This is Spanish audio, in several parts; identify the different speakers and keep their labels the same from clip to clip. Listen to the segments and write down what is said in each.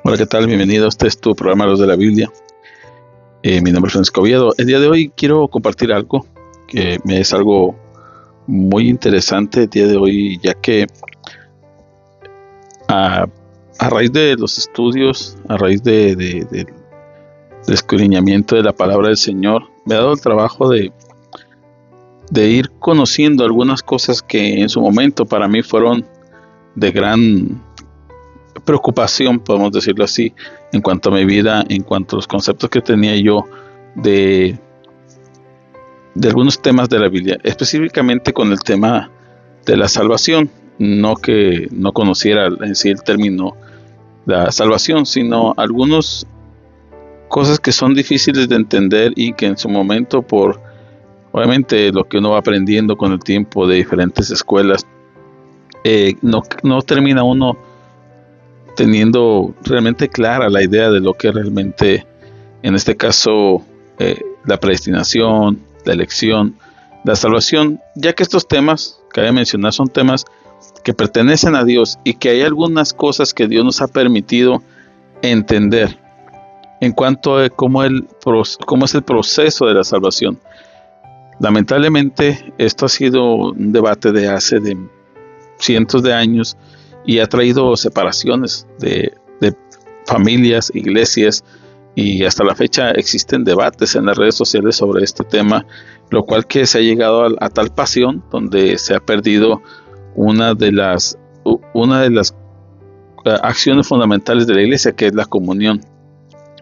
Speaker 1: Hola, ¿qué tal? Bienvenido. Este es tu programa Los de la Biblia. Mi nombre es Francisco Oviedo. El día de hoy quiero compartir algo que me es algo muy interesante el día de hoy, ya que a, a raíz de los estudios, a raíz del escudriñamiento de la palabra del Señor, me ha dado el trabajo de ir conociendo algunas cosas que en su momento para mí fueron de gran preocupación, podemos decirlo así, en cuanto a mi vida, en cuanto a los conceptos que tenía yo de, de algunos temas de la Biblia, específicamente con el tema de la salvación. No que no conociera en sí el término la salvación, sino algunas cosas que son difíciles de entender y que en su momento, por obviamente lo que uno va aprendiendo con el tiempo de diferentes escuelas, no termina uno teniendo realmente clara la idea de lo que realmente, en este caso, la predestinación, la elección, la salvación, ya que estos temas que voy a mencionar son temas que pertenecen a Dios y que hay algunas cosas que Dios nos ha permitido entender en cuanto a cómo es el proceso de la salvación. Lamentablemente, esto ha sido un debate de hace de cientos de años y ha traído separaciones de familias, iglesias, y hasta la fecha existen debates en las redes sociales sobre este tema, lo cual que se ha llegado a tal pasión donde se ha perdido una de las acciones fundamentales de la iglesia, que es la comunión.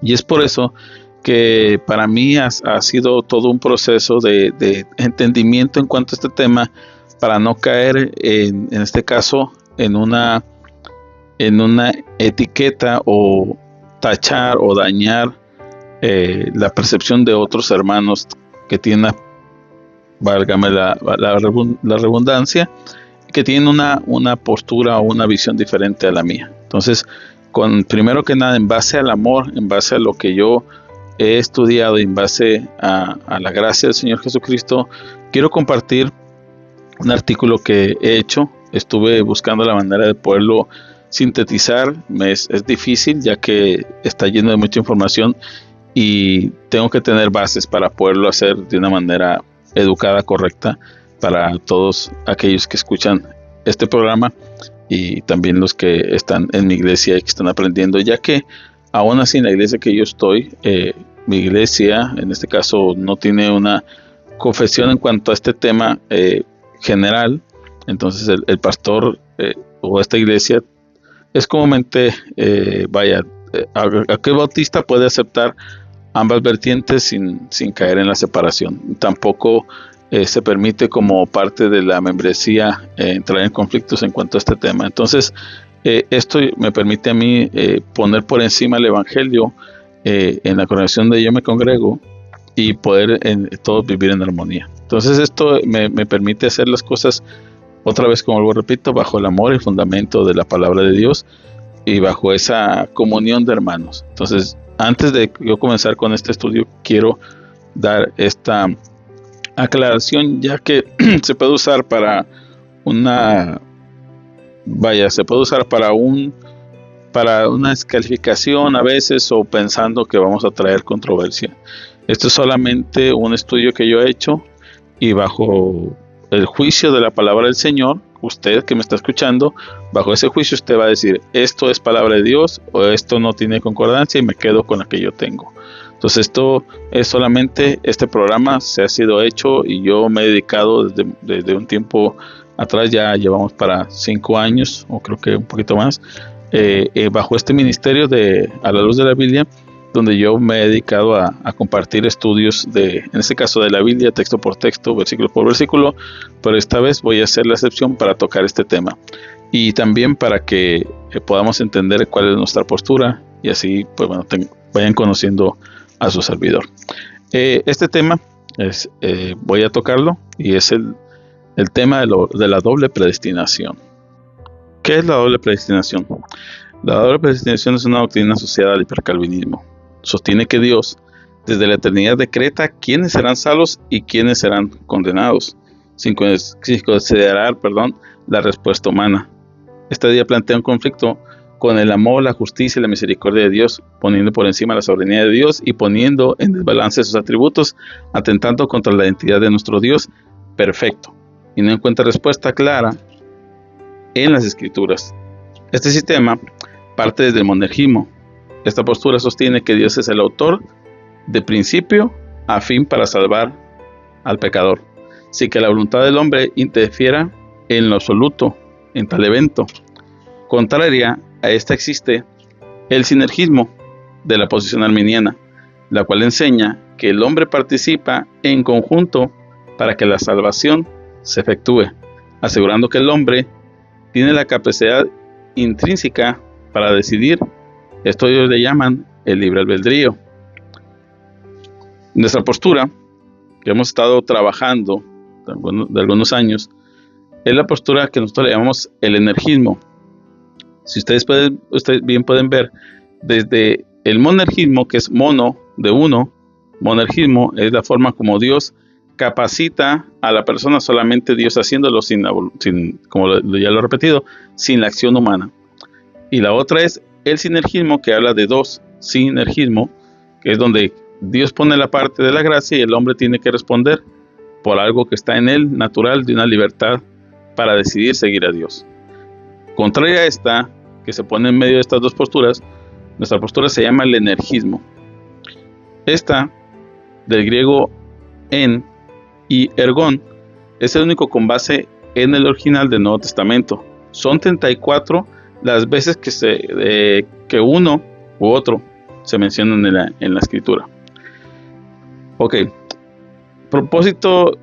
Speaker 1: Y es por eso que para mí ha sido todo un proceso de entendimiento en cuanto a este tema, para no caer en este caso en una etiqueta o tachar o dañar la percepción de otros hermanos que tienen, válgame la redundancia, que tienen una postura o una visión diferente a la mía. Entonces, primero que nada, en base al amor, en base a lo que yo he estudiado y en base a la gracia del Señor Jesucristo, quiero compartir un artículo que he hecho. Estuve buscando la manera de poderlo sintetizar. Es difícil, ya que está lleno de mucha información y tengo que tener bases para poderlo hacer de una manera educada, correcta, para todos aquellos que escuchan este programa y también los que están en mi iglesia y que están aprendiendo, ya que aún así en la iglesia que yo estoy, mi iglesia en este caso no tiene una confesión en cuanto a este tema general. Entonces el pastor o esta iglesia es comúnmente, aquel bautista puede aceptar ambas vertientes sin caer en la separación. Tampoco se permite como parte de la membresía entrar en conflictos en cuanto a este tema. Entonces esto me permite a mí poner por encima el evangelio en la congregación donde yo me congrego y poder todos vivir en armonía. Entonces esto me permite hacer las cosas otra vez, como lo repito, bajo el amor y fundamento de la palabra de Dios y bajo esa comunión de hermanos. Entonces, antes de yo comenzar con este estudio, quiero dar esta aclaración, ya que se puede usar para para una descalificación a veces, o pensando que vamos a traer controversia. Esto es solamente un estudio que yo he hecho y bajo el juicio de la palabra del Señor, usted que me está escuchando, bajo ese juicio usted va a decir, esto es palabra de Dios o esto no tiene concordancia y me quedo con la que yo tengo. Entonces esto es solamente, este programa se ha sido hecho y yo me he dedicado desde un tiempo atrás, ya llevamos para 5 años o creo que un poquito más, bajo este ministerio de A la Luz de la Biblia, donde yo me he dedicado a compartir estudios en este caso de la Biblia, texto por texto, versículo por versículo, pero esta vez voy a hacer la excepción para tocar este tema y también para que podamos entender cuál es nuestra postura y así pues bueno, vayan conociendo a su servidor. Este tema voy a tocarlo y es el tema de la doble predestinación. ¿Qué es la doble predestinación? La doble predestinación es una doctrina asociada al hipercalvinismo. Sostiene que Dios, desde la eternidad, decreta quiénes serán salvos y quiénes serán condenados, sin considerar la respuesta humana. Esta idea plantea un conflicto con el amor, la justicia y la misericordia de Dios, poniendo por encima la soberanía de Dios y poniendo en desbalance sus atributos, atentando contra la identidad de nuestro Dios perfecto, y no encuentra respuesta clara en las Escrituras. Este sistema parte desde el monergismo. Esta postura sostiene que Dios es el autor de principio a fin para salvar al pecador, sin que la voluntad del hombre interfiera en lo absoluto en tal evento. Contraria a esta existe el sinergismo de la posición arminiana, la cual enseña que el hombre participa en conjunto para que la salvación se efectúe, asegurando que el hombre tiene la capacidad intrínseca para decidir. Esto ellos le llaman el libre albedrío. Nuestra postura, que hemos estado trabajando de algunos años, es la postura que nosotros le llamamos el energismo. Si ustedes bien pueden ver, desde el monergismo, que es mono, de uno, monergismo es la forma como Dios capacita a la persona, solamente Dios haciéndolo sin como ya lo he repetido, sin la acción humana. Y la otra es el sinergismo, que habla de dos, sinergismo, que es donde Dios pone la parte de la gracia y el hombre tiene que responder por algo que está en él, natural, de una libertad para decidir seguir a Dios. Contraria a esta, que se pone en medio de estas dos posturas, nuestra postura se llama el energismo. Esta, del griego en y ergon, es el único con base en el original del Nuevo Testamento. Son 34 las veces que uno u otro se mencionan en la Escritura. Ok, propósito,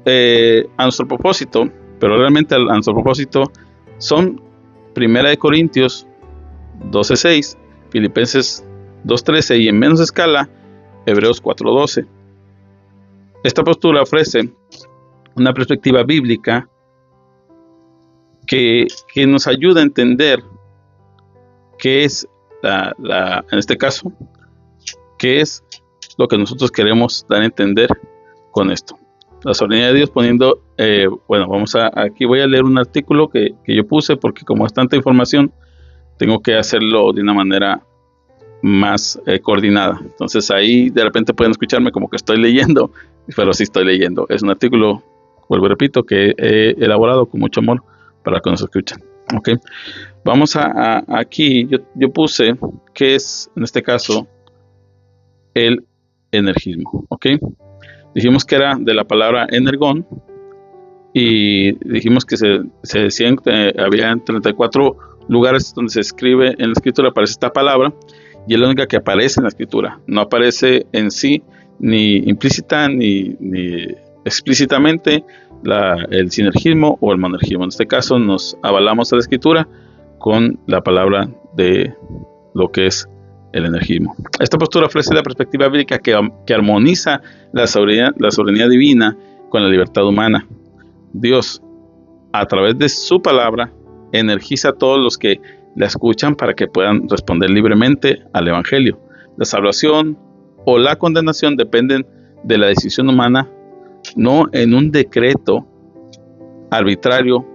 Speaker 1: a nuestro propósito, pero realmente a nuestro propósito son 1 Corintios 12:6, Filipenses 2:13 y en menos escala Hebreos 4:12. Esta postura ofrece una perspectiva bíblica que nos ayuda a entender qué es en este caso, qué es lo que nosotros queremos dar a entender con esto. La soberanía de Dios poniendo, aquí voy a leer un artículo que yo puse, porque como es tanta información, tengo que hacerlo de una manera más coordinada. Entonces ahí de repente pueden escucharme como que estoy leyendo, pero sí estoy leyendo. Es un artículo, vuelvo y repito, que he elaborado con mucho amor para que nos escuchen. Okay. Vamos aquí, yo puse que es, en este caso, el energismo. Okay. Dijimos que era de la palabra energón y dijimos que se decían, había 34 lugares donde se escribe en la Escritura, aparece esta palabra y es la única que aparece en la Escritura. No aparece en sí ni implícita ni explícitamente el sinergismo o el monergismo. En este caso nos avalamos a la Escritura con la palabra de lo que es el energismo. Esta postura ofrece la perspectiva bíblica que armoniza la soberanía divina con la libertad humana. Dios, a través de su palabra, energiza a todos los que la escuchan para que puedan responder libremente al Evangelio. La salvación o la condenación dependen de la decisión humana, no en un decreto arbitrario.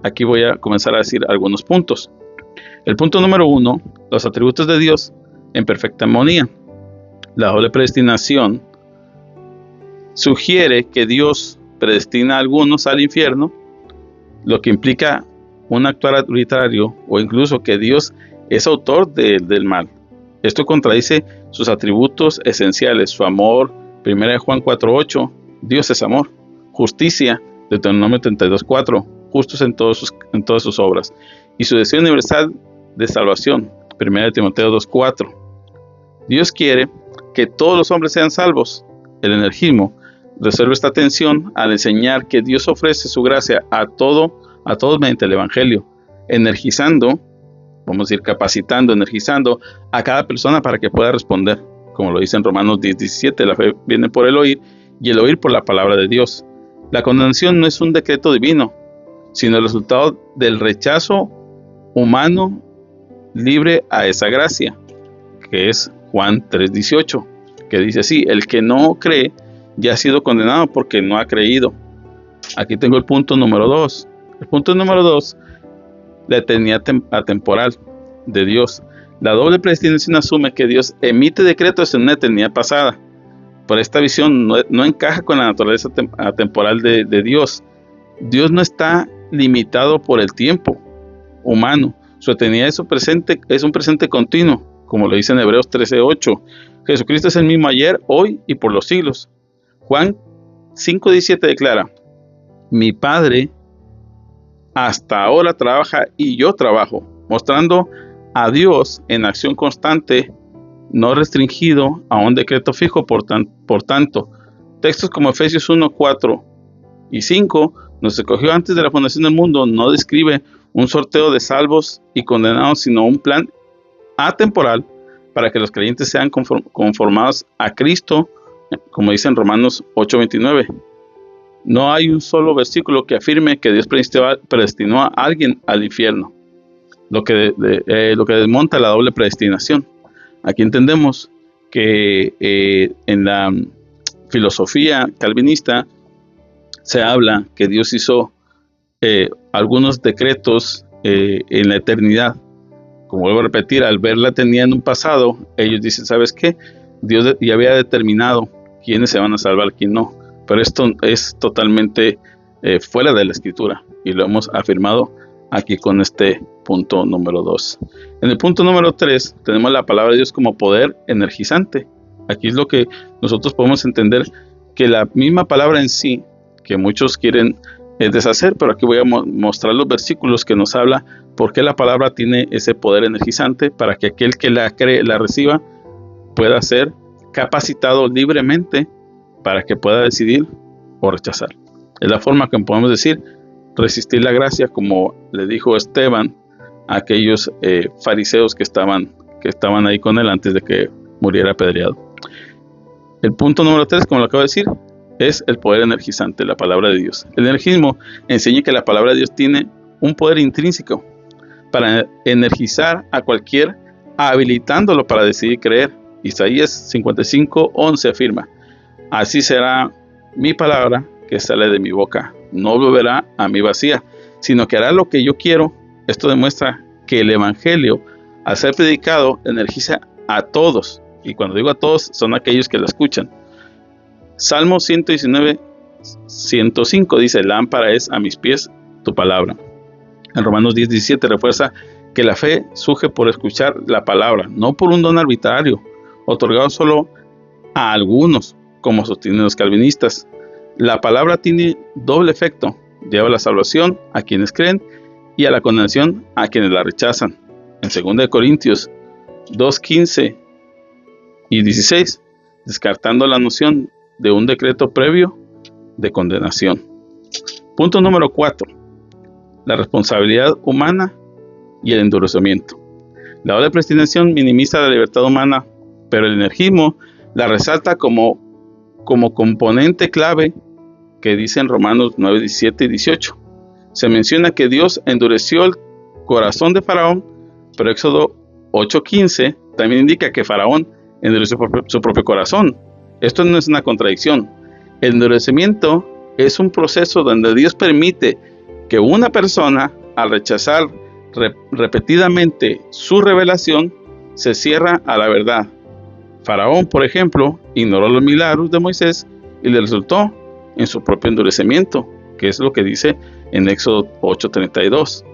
Speaker 1: Aquí voy a comenzar a decir algunos puntos. El punto número 1, los atributos de Dios en perfecta armonía. La doble predestinación sugiere que Dios predestina a algunos al infierno, lo que implica un actuar arbitrario o incluso que Dios es autor del mal. Esto contradice sus atributos esenciales, su amor, 1 Juan 4:8, Dios es amor, justicia, Deuteronomio 32:4, justos en todas sus obras, y su deseo universal de salvación, 1 Timoteo 2:4. Dios quiere que todos los hombres sean salvos. El energismo resuelve esta tensión al enseñar que Dios ofrece su gracia a todos mediante el Evangelio, energizando, vamos a decir capacitando, energizando a cada persona para que pueda responder, como lo dice en Romanos 10:17, la fe viene por el oír y el oír por la palabra de Dios. La condenación no es un decreto divino, sino el resultado del rechazo humano libre a esa gracia, que es Juan 3:18, que dice así: el que no cree ya ha sido condenado porque no ha creído. Aquí tengo el punto número 2. El punto número 2, la eternidad atemporal. de Dios. La doble predestinación asume que Dios emite decretos en una eternidad pasada. Pero esta visión no encaja con la naturaleza atemporal de Dios. Dios no está limitado por el tiempo humano. Su eternidad es un presente continuo, como lo dice en Hebreos 13:8. Jesucristo es el mismo ayer, hoy y por los siglos. Juan 5:17 declara: mi Padre hasta ahora trabaja y yo trabajo, mostrando a Dios en acción constante, no restringido a un decreto fijo. Por tanto, textos como Efesios 1:4 y 5 nos escogió antes de la fundación del mundo. No describe un sorteo de salvos y condenados, sino un plan atemporal para que los creyentes sean conformados a Cristo, como dice en Romanos 8:29. No hay un solo versículo que afirme que Dios predestinó a alguien al infierno, lo que desmonta la doble predestinación. Aquí entendemos que en la filosofía calvinista se habla que Dios hizo algunos decretos en la eternidad. Como vuelvo a repetir, al ver la eternidad en un pasado, ellos dicen, ¿sabes qué? Dios ya había determinado quiénes se van a salvar, quién no. Pero esto es totalmente fuera de la Escritura, y lo hemos afirmado aquí con este punto número 2. En el punto número 3 tenemos la palabra de Dios como poder energizante. Aquí es lo que nosotros podemos entender, que la misma palabra en sí, que muchos quieren deshacer, pero aquí voy a mostrar los versículos que nos habla por qué la palabra tiene ese poder energizante, para que aquel que la cree, la reciba, pueda ser capacitado libremente para que pueda decidir o rechazar. Es la forma que podemos decir resistir la gracia, como le dijo Esteban a aquellos fariseos que estaban ahí con él antes de que muriera apedreado. El punto número 3, como lo acabo de decir, es el poder energizante, la palabra de Dios. El energismo enseña que la palabra de Dios tiene un poder intrínseco para energizar a cualquier, habilitándolo para decidir creer. Isaías 55:11 afirma: así será mi palabra que sale de mi boca, no volverá a mí vacía, sino que hará lo que yo quiero. Esto demuestra que el evangelio, al ser predicado, energiza a todos, y cuando digo a todos, son aquellos que lo escuchan. Salmo 119:105 dice: lámpara es a mis pies tu palabra. En Romanos 10:17 refuerza que la fe surge por escuchar la palabra, no por un don arbitrario, otorgado solo a algunos, como sostienen los calvinistas. La palabra tiene doble efecto: lleva la salvación a quienes creen y a la condenación a quienes la rechazan. En 2 Corintios 2:15 y 16, descartando la noción de un decreto previo de condenación. Punto número 4. La responsabilidad humana y el endurecimiento. La doble predestinación minimiza la libertad humana, pero el energismo la resalta como componente clave, que dice en Romanos 9:17 y 18. Se menciona que Dios endureció el corazón de Faraón, pero Éxodo 8:15 también indica que Faraón endureció su propio corazón. Esto no es una contradicción. El endurecimiento es un proceso donde Dios permite que una persona, al rechazar repetidamente su revelación, se cierra a la verdad. Faraón, por ejemplo, ignoró los milagros de Moisés y le resultó en su propio endurecimiento, que es lo que dice en Éxodo 8:32.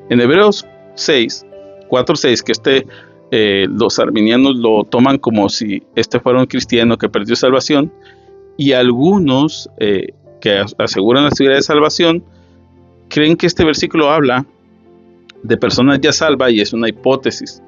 Speaker 1: En Hebreos 4:6, que los arminianos lo toman como si fuera un cristiano que perdió salvación, y algunos que aseguran la seguridad de salvación creen que este versículo habla de personas ya salvas y es una hipótesis.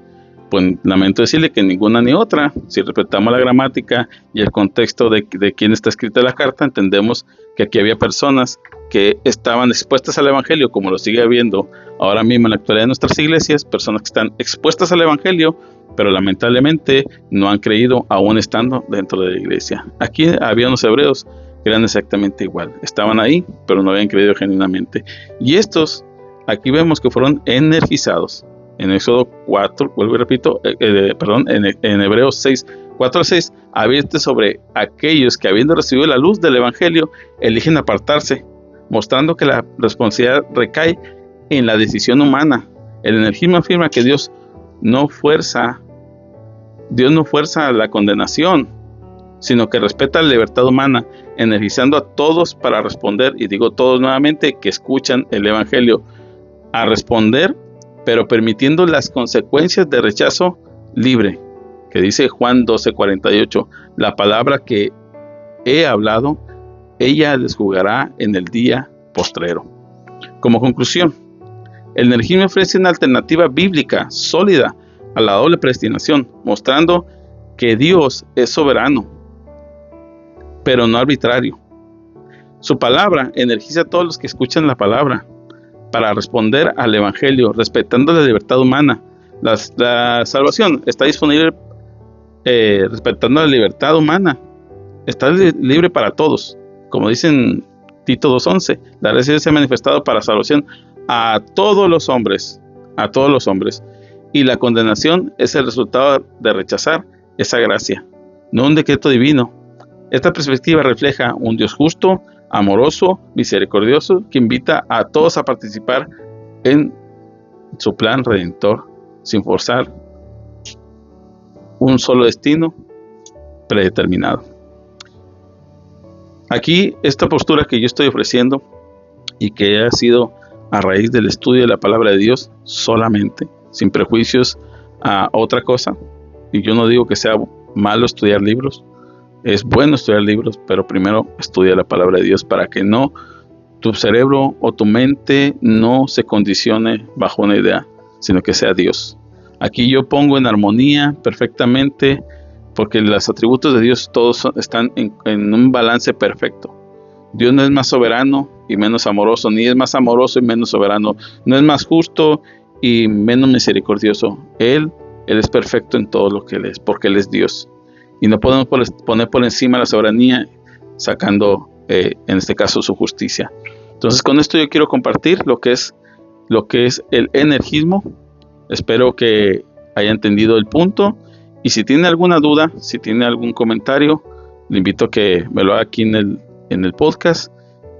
Speaker 1: Pues lamento decirle que ninguna ni otra. Si respetamos la gramática y el contexto de quién está escrita la carta, entendemos que aquí había personas que estaban expuestas al evangelio, como lo sigue habiendo ahora mismo en la actualidad de nuestras iglesias, personas que están expuestas al evangelio, pero lamentablemente no han creído aún estando dentro de la iglesia. Aquí había unos hebreos que eran exactamente igual, estaban ahí, pero no habían creído genuinamente. Y estos, aquí vemos que fueron energizados. En Éxodo 4, vuelvo y repito, en Hebreos 4:6, advierte sobre aquellos que, habiendo recibido la luz del evangelio, eligen apartarse, mostrando que la responsabilidad recae en la decisión humana. El energismo afirma que Dios Dios no fuerza la condenación, sino que respeta la libertad humana, energizando a todos para responder, y digo todos nuevamente, que escuchan el Evangelio, a responder, pero permitiendo las consecuencias de rechazo libre, que dice Juan 12:48, la palabra que he hablado, ella les juzgará en el día postrero. Como conclusión, el energismo ofrece una alternativa bíblica sólida a la doble predestinación, mostrando que Dios es soberano, pero no arbitrario. Su palabra energiza a todos los que escuchan la palabra para responder al Evangelio, respetando la libertad humana. La salvación está disponible respetando la libertad humana. Está libre para todos. Como dicen Tito 2:11, la gracia se ha manifestado para salvación a todos los hombres, y la condenación es el resultado de rechazar esa gracia, no un decreto divino. Esta perspectiva refleja un Dios justo, amoroso, misericordioso, que invita a todos a participar en su plan redentor, sin forzar un solo destino predeterminado. Aquí, esta postura que yo estoy ofreciendo y que ha sido a raíz del estudio de la palabra de Dios solamente, sin prejuicios a otra cosa, y yo no digo que sea malo estudiar libros, es bueno estudiar libros, pero primero estudia la palabra de Dios para que no tu cerebro o tu mente no se condicione bajo una idea, sino que sea Dios. Aquí yo pongo en armonía perfectamente, porque los atributos de Dios todos están en un balance perfecto. Dios no es más soberano y menos amoroso, ni es más amoroso y menos soberano, no es más justo y menos misericordioso. Él es perfecto en todo lo que Él es, porque Él es Dios. Y no podemos poner por encima la soberanía, sacando en este caso su justicia. Entonces, con esto yo quiero compartir lo que es el energismo. Espero que haya entendido el punto, y si tiene alguna duda, si tiene algún comentario, le invito a que me lo haga aquí en el podcast,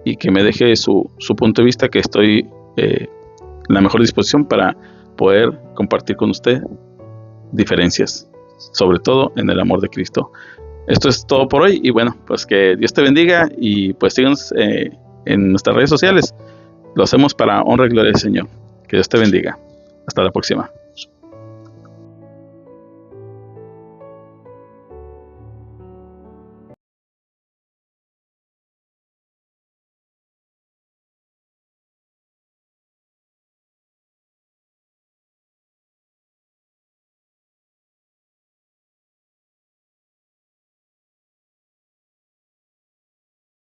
Speaker 1: y que me deje su punto de vista, que estoy en la mejor disposición para poder compartir con usted diferencias, sobre todo en el amor de Cristo. Esto es todo por hoy, y bueno, pues que Dios te bendiga, y pues síganos en nuestras redes sociales. Lo hacemos para honra y gloria del Señor. Que Dios te bendiga. Hasta la próxima.